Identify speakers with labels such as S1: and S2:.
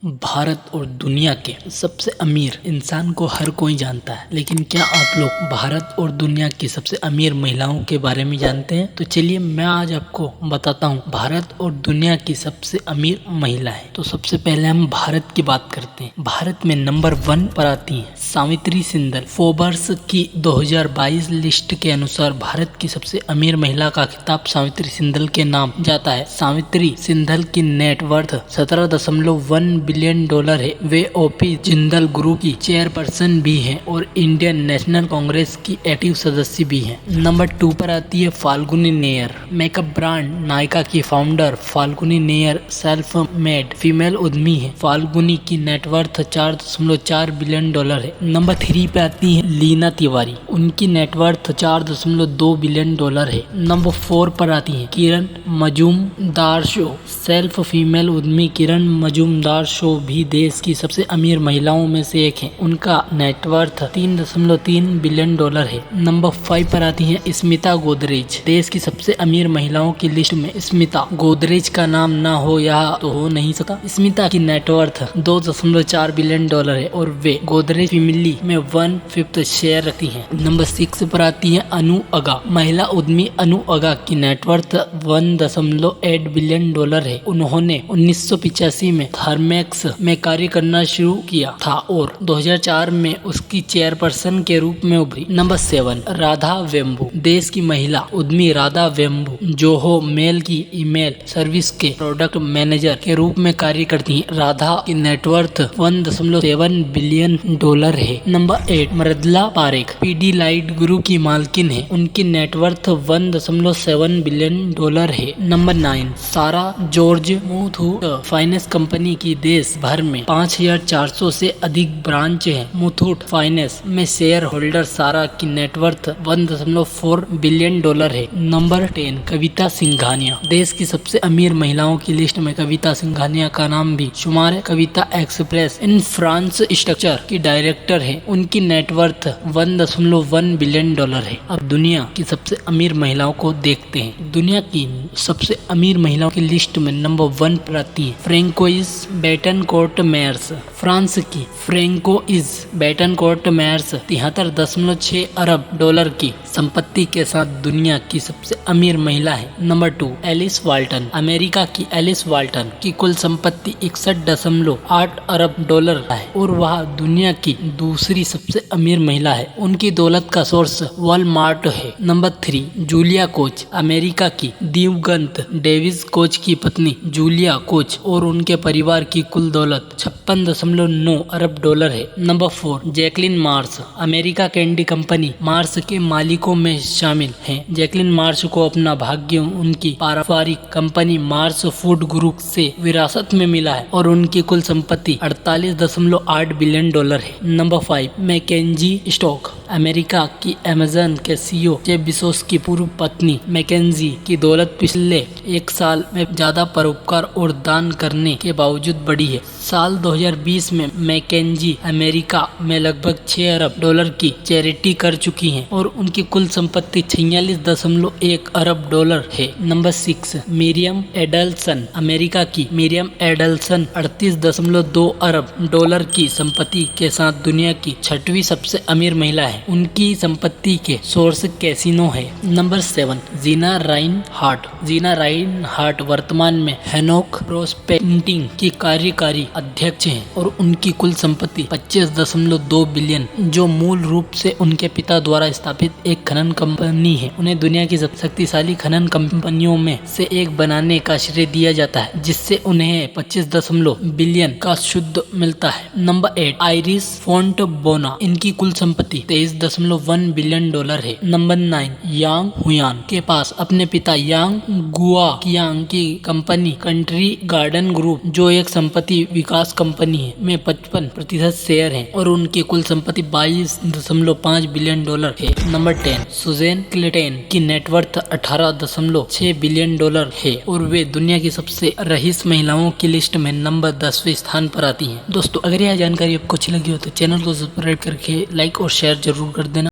S1: भारत और दुनिया के सबसे अमीर इंसान को हर कोई जानता है, लेकिन क्या आप लोग भारत और दुनिया की सबसे अमीर महिलाओं के बारे में जानते हैं? तो चलिए मैं आज आपको बताता हूँ भारत और दुनिया की सबसे अमीर महिलाएं। तो सबसे पहले हम भारत की बात करते हैं। भारत में नंबर 1 पर आती है सावित्री सिंधल। फोर्ब्स की 2022 लिस्ट के अनुसार भारत की सबसे अमीर महिला का खिताब सावित्री सिंधल के नाम जाता है। सावित्री सिंधल की नेटवर्थ 17.1 बिलियन डॉलर है। वे ओपी जिंदल ग्रुप की चेयरपर्सन भी हैं और इंडियन नेशनल कांग्रेस की एक्टिव सदस्य भी हैं। नंबर 2 पर आती है फाल्गुनी नेयर। मेकअप ब्रांड नायका की founder Falguni Nayar self made female उद्यमी है। फाल्गुनी की नेटवर्थ 4.4 बिलियन डॉलर है। नंबर 3 पे आती है लीना तिवारी। उनकी नेटवर्थ 4.2 बिलियन डॉलर है। नंबर 4 पर आती है किरण मजूमदार शो। सेल्फ फीमेल उद्यमी किरण मजूमदार शो भी देश की सबसे अमीर महिलाओं में से एक है। उनका नेटवर्थ 3.3 बिलियन डॉलर है। नंबर 5 पर आती है स्मिता गोदरेज। देश की सबसे अमीर महिलाओं की लिस्ट में स्मिता गोदरेज का नाम ना हो यह तो हो नहीं सकता। स्मिता की नेटवर्थ 2.4 बिलियन डॉलर है और वे गोदरेज फैमिली में 1/5 शेयर रखती हैं। नंबर 6 पर आती है अनु अगा। महिला उद्यमी अनु अगा की नेटवर्थ 1.8 बिलियन डॉलर है। उन्होंने 1985 में थर्मेक्स में कार्य करना शुरू किया था और 2004 में उसकी चेयरपर्सन के रूप में उभरी। नंबर 7 राधा वेम्बू। देश की महिला उद्यमी राधा वेम्बू जोहो मेल की ईमेल सर्विस के प्रोडक्ट मैनेजर के रूप में कार्य करती हैं। राधा की नेटवर्थ 1.7 बिलियन डॉलर है। Number 8 Mridula Parekh PD light group की मालकिन है। उनकी नेटवर्थ 1.7 बिलियन डॉलर है। नंबर 9 सारा जॉर्ज मुथूट फाइनेंस कंपनी की देश भर में 5400 से अधिक ब्रांच है। मुथूट फाइनेंस में शेयर होल्डर सारा की नेटवर्थ 1.4 बिलियन डॉलर है। नंबर 10 कविता सिंघानिया। देश की सबसे अमीर महिलाओं की लिस्ट में कविता सिंघानिया का नाम भी शुमार है। कविता एक्सप्रेस इन फ्रांस स्ट्रक्चर की डायरेक्टर है। उनकी नेटवर्थ 1.1 बिलियन डॉलर है। अब दुनिया की सबसे अमीर महिलाओं को देखते हैं। दुनिया की सबसे अमीर महिलाओं की लिस्ट में नंबर 1 पर आती है फ्रेंकोइज बेटनकोर्ट मेयर्स। फ्रांस की फ्रेंकोइज बेटनकोर्ट मेयर्स 73.6 अरब डॉलर की संपत्ति के साथ दुनिया की सबसे अमीर महिला है। Number 2 Alice Walton. अमेरिका की एलिस वाल्टन की कुल संपत्ति 61.8 अरब डॉलर है और वह दुनिया की दूसरी सबसे अमीर महिला है। उनकी दौलत का सोर्स वॉलमार्ट है। Number 3 Julia coach. अमेरिका की दिवंगत डेविस कोच की पत्नी जूलिया कोच और उनके परिवार की कुल दौलत 56.9 अरब डॉलर है। Number 4 Jacqueline Marsh. America candy company Marsh के मालिकों में शामिल हैं। जैकलिन मार्श को अपना भाग्य उनकी पारिवारिक कंपनी मार्श फूड ग्रुप से विरासत में मिला है और उनकी कुल संपत्ति 48.8 बिलियन डॉलर है। नंबर 5 मैकेंजी स्टॉक। अमेरिका की अमेज़न के सीईओ जेफ बेजोस की पूर्व पत्नी मैकेंजी की दौलत पिछले एक साल में ज्यादा परोपकार और दान करने के बावजूद बढ़ी है। साल 2020 में मैकेंजी अमेरिका में लगभग 6 अरब डॉलर की चैरिटी कर चुकी हैं और उनकी कुल संपत्ति 46.1 अरब डॉलर है। Number 6 Miriam एडल्सन। अमेरिका की मिरियम एडल्सन 38.2 अरब डॉलर की संपत्ति के साथ दुनिया की 6वीं सबसे अमीर महिला है। उनकी संपत्ति के सोर्स कैसीनो है। नंबर 7 जीना राइन हार्ट। जीना राइन हार्ट वर्तमान में हैनॉक प्रोस्पेक्टिंग की कार्यकारी अध्यक्ष हैं और उनकी कुल संपत्ति 25.2 बिलियन जो मूल रूप से उनके पिता द्वारा स्थापित एक खनन कंपनी है। उन्हें दुनिया की सबसे शक्तिशाली खनन कंपनियों में से एक बनाने का श्रेय दिया जाता है, जिससे उन्हें 25 बिलियन का शुद्ध मिलता है। नंबर 8 आइरिस फोन्ट बोना। इनकी कुल संपत्ति 23.1 बिलियन डॉलर है। नंबर 9 यांग हुयान के पास अपने पिता यांग गुआ कियांग की कंपनी कंट्री गार्डन ग्रुप जो एक संपत्ति विकास कंपनी है में 55% शेयर हैं और उनकी कुल संपत्ति 22.5 बिलियन डॉलर है। नंबर 10 सुजैन क्लेटन की नेटवर्थ 18.6 बिलियन डॉलर है और वे दुनिया की सबसे रईस महिलाओं की लिस्ट में नंबर 10वें स्थान पर आती हैं। दोस्तों अगर यह जानकारी आपको अच्छी लगी हो तो चैनल को सब्सक्राइब करके लाइक और शेयर जरूर कर देना।